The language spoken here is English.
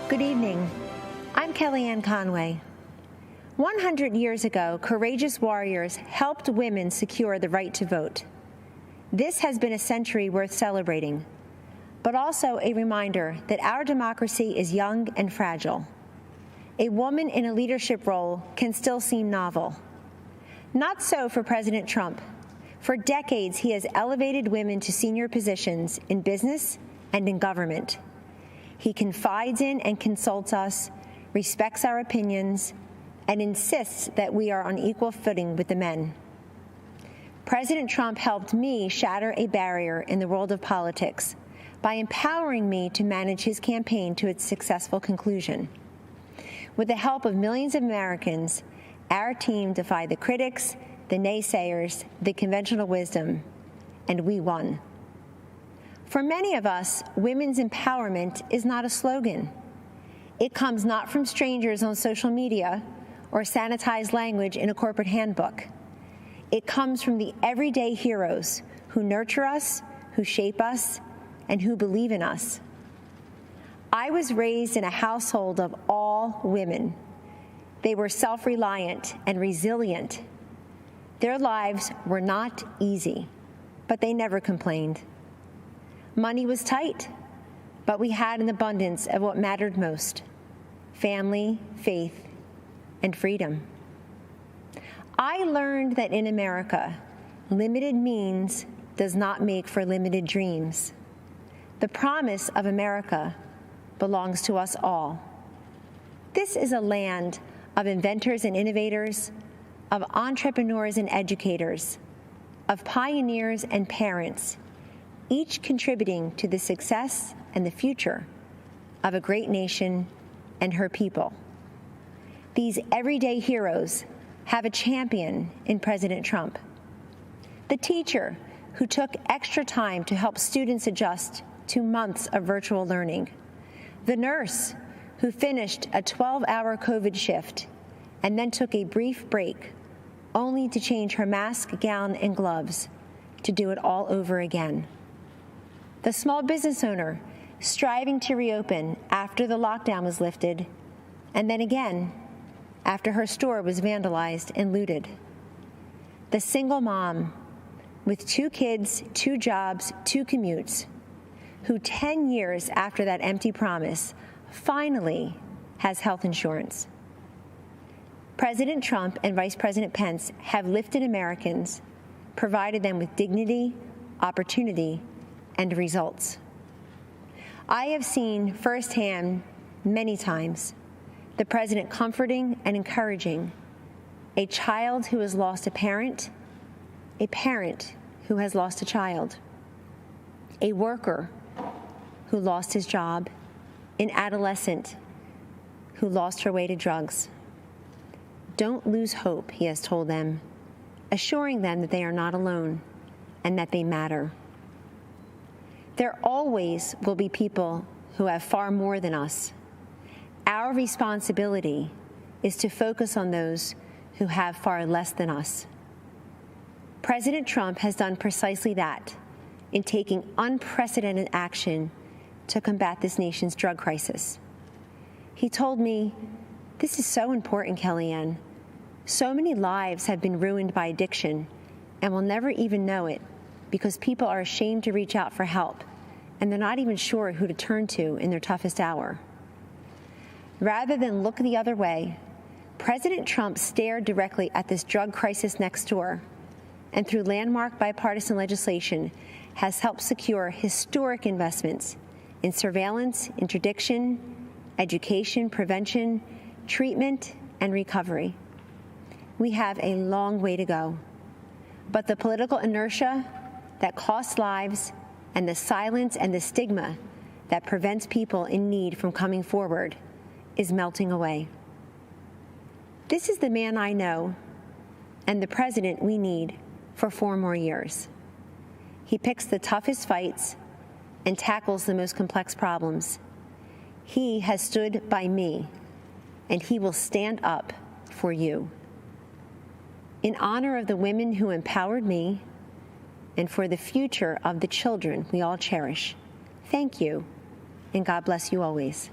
Good evening. I'm Kellyanne Conway. 100 years ago, courageous warriors helped women secure the right to vote. This has been a century worth celebrating, but also a reminder that our democracy is young and fragile. A woman in a leadership role can still seem novel. Not so for President Trump. For decades, he has elevated women to senior positions in business and in government. He confides in and consults us, respects our opinions, and insists that we are on equal footing with the men. President Trump helped me shatter a barrier in the world of politics by empowering me to manage his campaign to its successful conclusion. With the help of millions of Americans, our team defied the critics, the naysayers, the conventional wisdom, and we won. For many of us, women's empowerment is not a slogan. It comes not from strangers on social media or sanitized language in a corporate handbook. It comes from the everyday heroes who nurture us, who shape us, and who believe in us. I was raised in a household of all women. They were self-reliant and resilient. Their lives were not easy, but they never complained. Money was tight, but we had an abundance of what mattered most: family, faith, and freedom. I learned that in America, limited means does not make for limited dreams. The promise of America belongs to us all. This is a land of inventors and innovators, of entrepreneurs and educators, of pioneers and parents, each contributing to the success and the future of a great nation and her people. These everyday heroes have a champion in President Trump. The teacher who took extra time to help students adjust to months of virtual learning. The nurse who finished a 12-hour COVID shift and then took a brief break, only to change her mask, gown, and gloves to do it all over again. The small business owner striving to reopen after the lockdown was lifted, and then again after her store was vandalized and looted. The single mom with 2 kids, 2 jobs, 2 commutes, who 10 years after that empty promise finally has health insurance. President Trump and Vice President Pence have lifted Americans, provided them with dignity, opportunity, and results. I have seen firsthand many times the president comforting and encouraging a child who has lost a parent who has lost a child, a worker who lost his job, an adolescent who lost her way to drugs. Don't lose hope, he has told them, assuring them that they are not alone and that they matter. There always will be people who have far more than us. Our responsibility is to focus on those who have far less than us. President Trump has done precisely that in taking unprecedented action to combat this nation's drug crisis. He told me, "This is so important, Kellyanne. So many lives have been ruined by addiction and will never even know it because people are ashamed to reach out for help, and they're not even sure who to turn to in their toughest hour." Rather than look the other way, President Trump stared directly at this drug crisis next door, and through landmark bipartisan legislation has helped secure historic investments in surveillance, interdiction, education, prevention, treatment, and recovery. We have a long way to go, but the political inertia that costs lives and the silence and the stigma that prevents people in need from coming forward is melting away. This is the man I know and the president we need for 4 more years. He picks the toughest fights and tackles the most complex problems. He has stood by me, and he will stand up for you. In honor of the women who empowered me and for the future of the children we all cherish, thank you, and God bless you always.